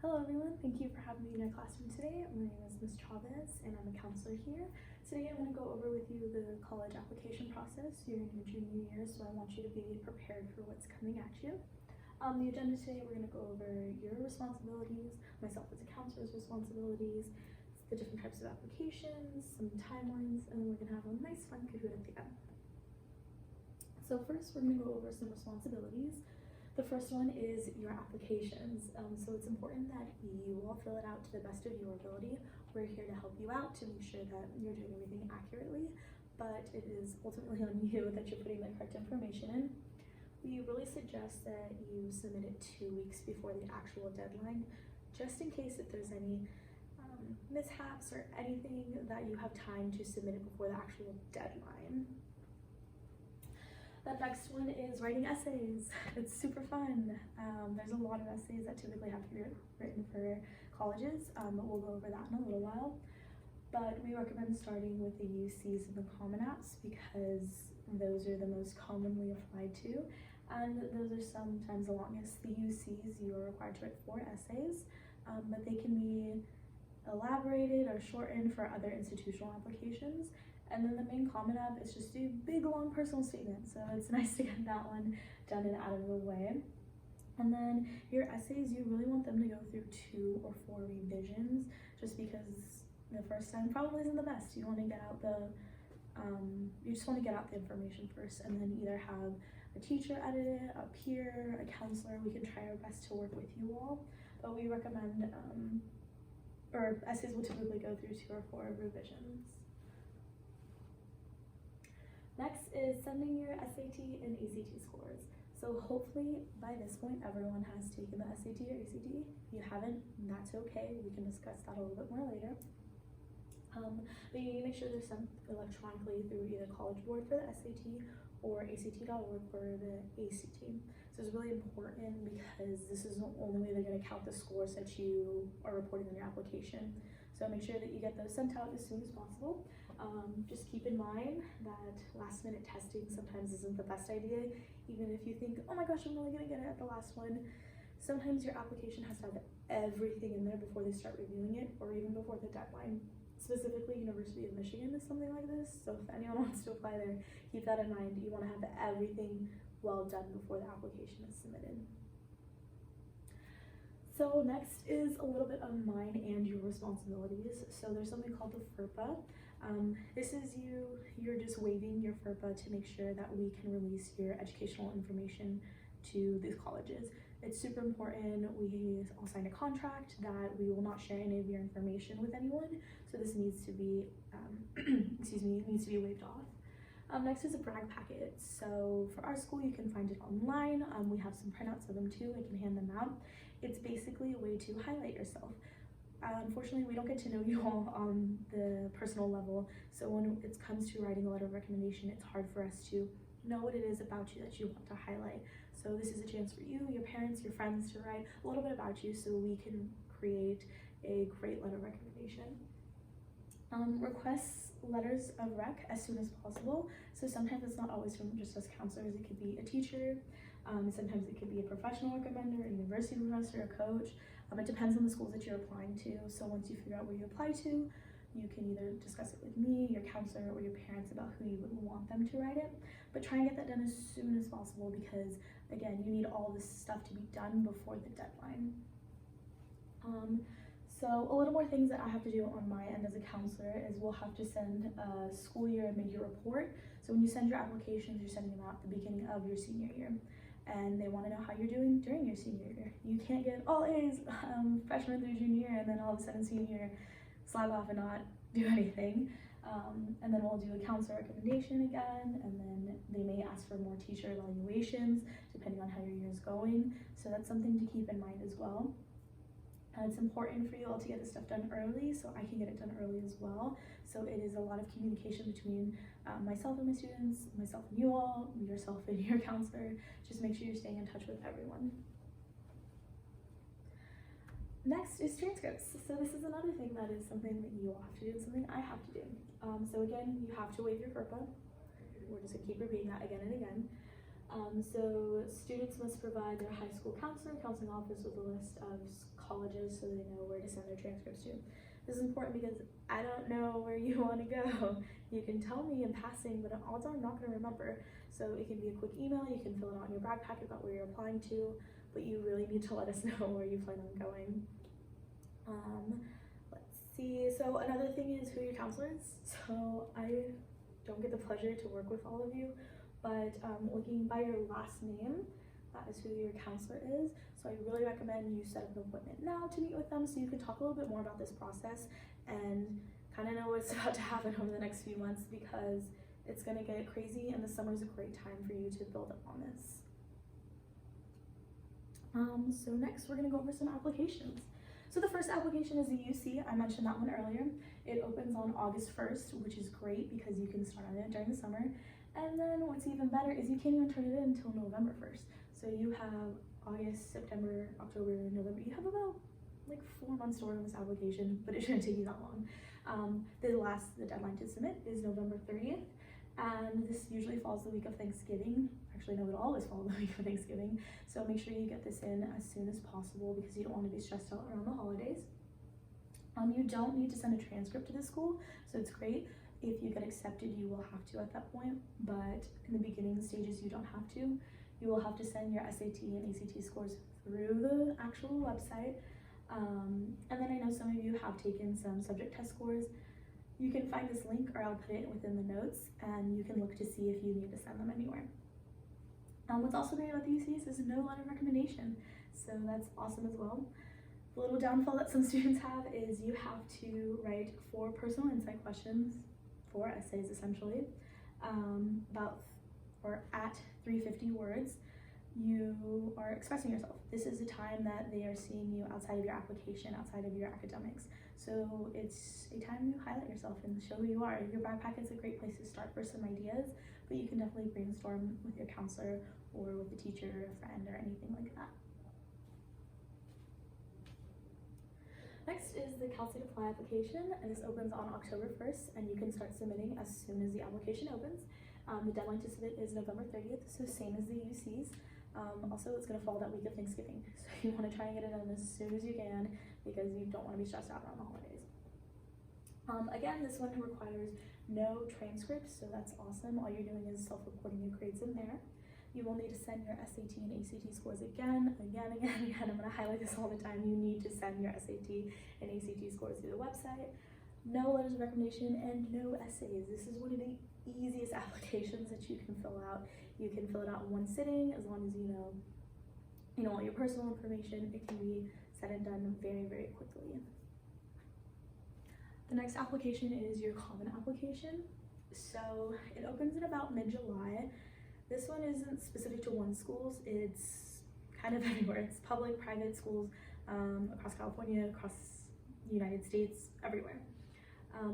Hello everyone, thank you for having me in your classroom today. My name is Ms. Chavez and I'm a counselor here. Today I'm going to go over with you the college application process. You're in your junior year, so I want you to be prepared for what's coming at you. The agenda today, we're going to go over your responsibilities, myself as a counselor's responsibilities, the different types of applications, some timelines, and then we're going to have a nice fun Kahoot at the end. So first we're going to go over some responsibilities. The first one is your applications. So it's important that you all fill it out to the best of your ability. We're here to help you out to make sure that you're doing everything accurately, but it is ultimately on you that you're putting the correct information in. We really suggest that you submit it 2 weeks before the actual deadline, just in case if there's any mishaps or anything that you have time to submit it before the actual deadline. The next one is writing essays. It's super fun. There's a lot of essays that typically have to be written for colleges, but we'll go over that in a little while. But we recommend starting with the UCs and the Common Apps because those are the most commonly applied to, and those are sometimes the longest. The UCs, you are required to write 4 essays, but they can be elaborated or shortened for other institutional applications. And then the main Common App is just a big long personal statement, so it's nice to get that one done and out of the way. And then your essays, you really want them to go through 2 or 4 revisions, just because the first time probably isn't the best. You want to get out you just want to get out the information first, and then either have a teacher edit it, a peer, a counselor. We can try our best to work with you all, but we recommend, or essays will typically go through 2 or 4 revisions. Next is sending your SAT and ACT scores. So hopefully by this point everyone has taken the SAT or ACT. If you haven't, that's okay. We can discuss that a little bit more later. But you need to make sure they're sent electronically through either College Board for the SAT or ACT.org for the ACT. So it's really important because this is the only way they're going to count the scores that you are reporting on your application. So make sure that you get those sent out as soon as possible. Just keep in mind that last minute testing sometimes isn't the best idea. Even if you think, oh my gosh, I'm really gonna get it at the last one. Sometimes your application has to have everything in there before they start reviewing it, or even before the deadline. Specifically, University of Michigan is something like this. So if anyone wants to apply there, keep that in mind. You wanna have everything well done before the application is submitted. So next is a little bit of mine and your responsibilities. So there's something called the FERPA. This is you're just waiving your FERPA to make sure that we can release your educational information to these colleges. It's super important. We all signed a contract that we will not share any of your information with anyone. So this needs to be, needs to be waived off. Next is a brag packet. So for our school, you can find it online. We have some printouts of them too. I can hand them out. It's basically a way to highlight yourself. Unfortunately, we don't get to know you all on the personal level, so when it comes to writing a letter of recommendation, it's hard for us to know what it is about you that you want to highlight. So this is a chance for you, your parents, your friends to write a little bit about you so we can create a great letter of recommendation. Request letters of rec as soon as possible. So sometimes it's not always from just us counselors, it could be a teacher, sometimes it could be a professional recommender, a university professor, a coach. It depends on the schools that you're applying to. So once you figure out where you apply to, you can either discuss it with me, your counselor, or your parents about who you would want them to write it. But try and get that done as soon as possible because, again, you need all this stuff to be done before the deadline. So a little more things that I have to do on my end as a counselor is we'll have to send a school year and mid-year report. So when you send your applications, you're sending them out at the beginning of your senior year. And they want to know how you're doing during your senior year. You can't get all A's freshman through junior year and then all of a sudden senior year slag off and not do anything. And then we'll do a counselor recommendation again, and then they may ask for more teacher evaluations depending on how your year is going. So that's something to keep in mind as well. It's important for you all to get this stuff done early so I can get it done early as well. So it is a lot of communication between myself and my students, myself and you all, yourself and your counselor. Just make sure you're staying in touch with everyone. Next is transcripts. So this is another thing that is something that you all have to do and something I have to do. So again, you have to waive your FERPA. We're just gonna keep repeating that again and again. So students must provide their high school counseling office with a list of colleges so they know where to send their transcripts to. This is important because I don't know where you want to go. You can tell me in passing, but odds are I'm not going to remember. So it can be a quick email, you can fill it out in your brag packet about where you're applying to, but you really need to let us know where you plan on going. Let's see, so another thing is who your counselor is. So I don't get the pleasure to work with all of you, but looking by your last name, that is who your counselor is. So I really recommend you set up an appointment now to meet with them so you can talk a little bit more about this process and kind of know what's about to happen over the next few months, because it's going to get crazy and the summer is a great time for you to build up on this. So next we're going to go over some applications. So the first application is the UC. I mentioned that one earlier. It opens on August 1st, which is great because you can start on it during the summer. And then what's even better is you can't even turn it in until November 1st. So you have August, September, October, November. You have about like 4 months to work on this application, but it shouldn't take you that long. The deadline to submit is November 30th. And this usually falls the week of Thanksgiving. Actually, no, it always falls the week of Thanksgiving. So make sure you get this in as soon as possible because you don't want to be stressed out around the holidays. You don't need to send a transcript to the school, so it's great. If you get accepted, you will have to at that point, but in the beginning stages, you don't have to. You will have to send your SAT and ACT scores through the actual website. And then I know some of you have taken some subject test scores. You can find this link, or I'll put it within the notes, and you can look to see if you need to send them anywhere. What's also great about the UCs is no letter of recommendation, so that's awesome as well. The little downfall that some students have is you have to write 4 personal insight questions, 4 essays essentially, at 350 words. You are expressing yourself. This is a time that they are seeing you outside of your application, outside of your academics. So it's a time you highlight yourself and show who you are. Your brag packet's a great place to start for some ideas, but you can definitely brainstorm with your counselor or with a teacher or a friend or anything like that. Next is the Cal State Apply application, and this opens on October 1st, and you can start submitting as soon as the application opens. The deadline to submit is November 30th, so same as the UCs. Also, it's going to fall that week of Thanksgiving, so you want to try and get it done as soon as you can because you don't want to be stressed out around the holidays. Again, this one requires no transcripts, so that's awesome. All you're doing is self-reporting your grades in there. You will need to send your SAT and ACT scores again. I'm going to highlight this all the time. You need to send your SAT and ACT scores through the website. No letters of recommendation and no essays. This is one of the easiest applications that you can fill out. You can fill it out in one sitting as long as you know all your personal information. It can be said and done very, very quickly. The next application is your common application. So it opens in about mid-July. This one isn't specific to one schools, it's kind of everywhere. It's public, private schools across California, across the United States, everywhere.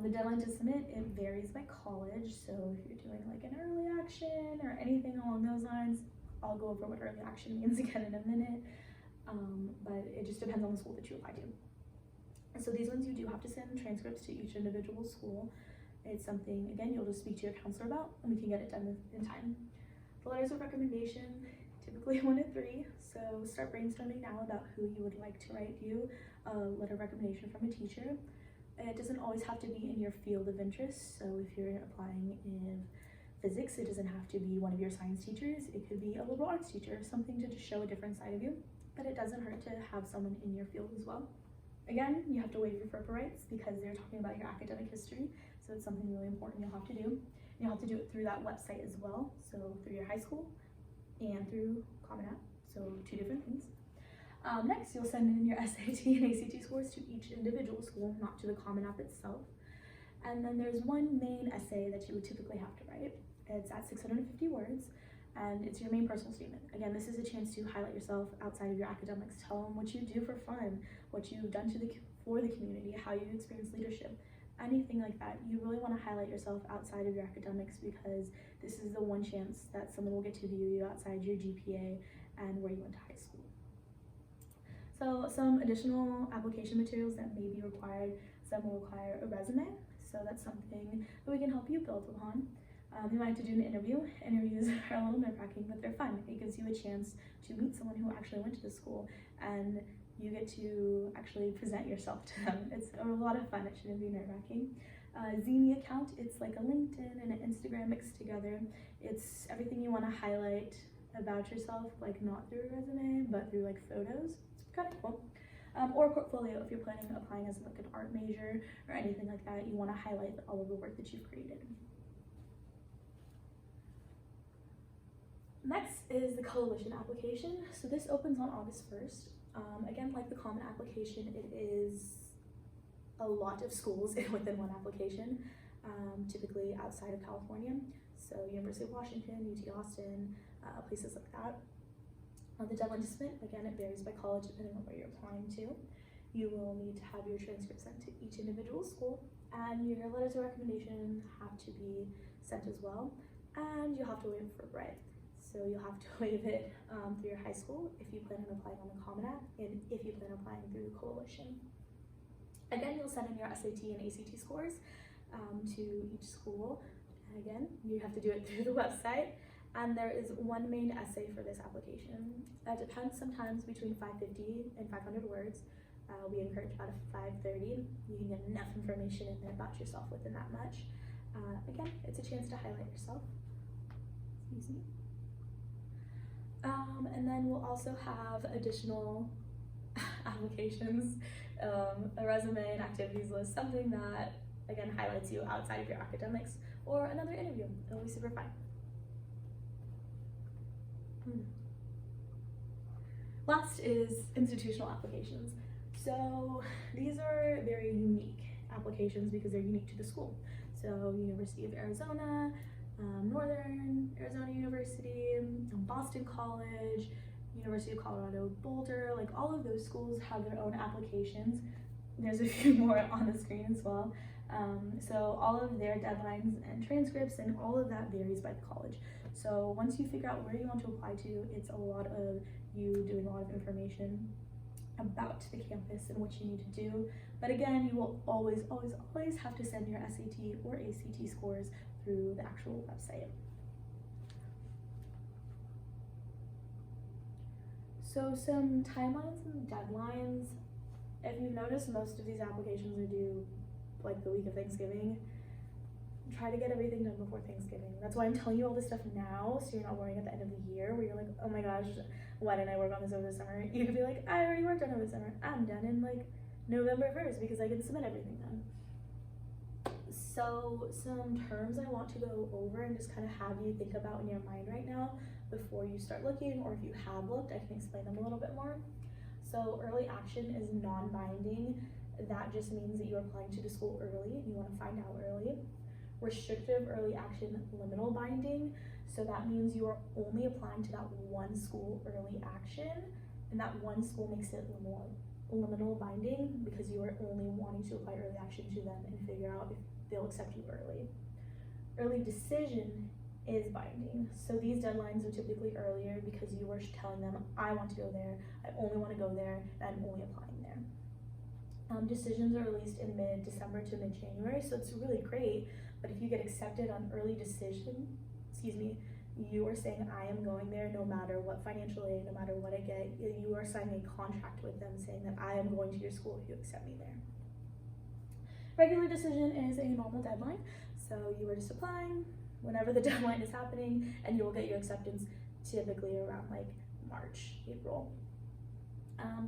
The deadline to submit, it varies by college, so if you're doing like an early action or anything along those lines, I'll go over what early action means again in a minute, but it just depends on the school that you apply to. So these ones you do have to send transcripts to each individual school. It's something, again, you'll just speak to your counselor about, and we can get it done in time. The letters of recommendation, typically 1 to 3, so start brainstorming now about who you would like to write you a letter of recommendation from a teacher. It doesn't always have to be in your field of interest, so if you're applying in physics, it doesn't have to be one of your science teachers. It could be a liberal arts teacher, something to just show a different side of you, but it doesn't hurt to have someone in your field as well. Again, you have to waive your FERPA rights because they're talking about your academic history, so it's something really important you'll have to do. You'll have to do it through that website as well, so through your high school and through Common App, so 2 different things. Next, you'll send in your SAT and ACT scores to each individual school, not to the Common App itself. And then there's one main essay that you would typically have to write. It's at 650 words, and it's your main personal statement. Again, this is a chance to highlight yourself outside of your academics. Tell them what you do for fun, what you've done for the community, how you experience leadership, anything like that. You really want to highlight yourself outside of your academics because this is the one chance that someone will get to view you outside your GPA and where you went to high school. So some additional application materials that may be required, some will require a resume, so that's something that we can help you build upon. You might have to do an interview. Interviews are a little nerve-wracking, but they're fun. It gives you a chance to meet someone who actually went to the school, and you get to actually present yourself to them. It's a lot of fun. It shouldn't be nerve-wracking. Zine account, it's like a LinkedIn and an Instagram mixed together. It's everything you want to highlight about yourself, like not through a resume, but through like photos. It's kind of cool. Or portfolio if you're planning on applying as like an art major or anything like that. You want to highlight all of the work that you've created. Next is the Coalition application. So this opens on August 1st. Again, like the Common Application, it is a lot of schools within one application, typically outside of California. So University of Washington, UT Austin, places like that. The deadline to submit, again, it varies by college depending on where you're applying to. You will need to have your transcript sent to each individual school, and your letters of recommendation have to be sent as well, and you'll have to waive for Bright. So you'll have to waive it through your high school if you plan on applying on the Common App, and if you plan on applying through the Coalition. Again, you'll send in your SAT and ACT scores to each school. And again, you have to do it through the website. And there is one main essay for this application. That depends sometimes between 550 and 500 words. We encourage about a 530. You can get enough information in there about yourself within that much. Again, it's a chance to highlight yourself. Excuse me. And then we'll also have additional applications, a resume and activities list, something that, again, highlights you outside of your academics, or another interview. It'll be super fun. Last is institutional applications. So these are very unique applications because they're unique to the school. So University of Arizona, Northern Arizona University, Boston College, University of Colorado Boulder, like all of those schools have their own applications. There's a few more on the screen as well. So all of their deadlines and transcripts and all of that varies by the college. So once you figure out where you want to apply to, it's a lot of you doing a lot of information about the campus and what you need to do. But again, you will always have to send your SAT or ACT scores through the actual website. So some timelines and deadlines. If you've noticed, most of these applications are due like the week of Thanksgiving. Try to get everything done before Thanksgiving. That's why I'm telling you all this stuff now, so you're not worrying at the end of the year where you're like, oh my gosh, why didn't I work on this over the summer? You could be like, I already worked on it over the summer. I'm done in like November 1st because I can submit everything then. So some terms I want to go over and just kind of have you think about in your mind right now before you start looking, or if you have looked, I can explain them a little bit more. So early action is non-binding. That just means that you're applying to the school early and you want to find out early. Restrictive early action liminal binding. So that means you are only applying to that one school early action, and that one school makes it liminal binding because you are only wanting to apply early action to them and figure out if they'll accept you early. Early decision is binding. So these deadlines are typically earlier because you are telling them, I want to go there, I only want to go there, and I'm only applying there. Decisions are released in mid-December to mid-January, so it's really great. But if you get accepted on early decision, you are saying I am going there no matter what financial aid, no matter what I get. You are signing a contract with them saying that I am going to your school if you accept me there. Regular decision is a normal deadline, so you are just applying whenever the deadline is happening, and you will get your acceptance typically around like March, April.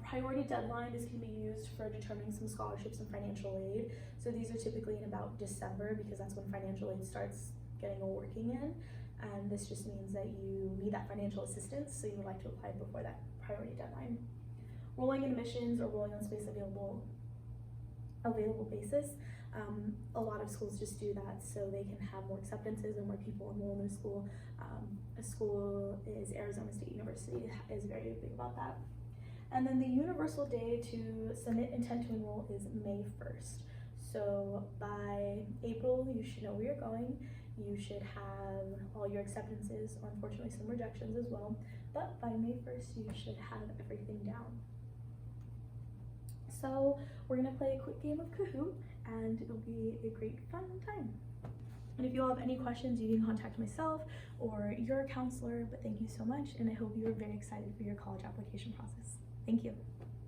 Priority deadline, this can be used for determining some scholarships and financial aid. So these are typically in about December because that's when financial aid starts getting a working in. And this just means that you need that financial assistance, so you would like to apply before that priority deadline. Rolling admissions or rolling on space available basis. A lot of schools just do that so they can have more acceptances and more people enroll in their school. A school is Arizona State University is very big about that. And then the universal day to submit intent to enroll is May 1st. So by April, you should know where you're going. You should have all your acceptances, or unfortunately some rejections as well. But by May 1st, you should have everything down. So we're gonna play a quick game of Kahoot, and it'll be a great fun time. And if you all have any questions, you can contact myself or your counselor. But thank you so much, and I hope you are very excited for your college application process. Thank you.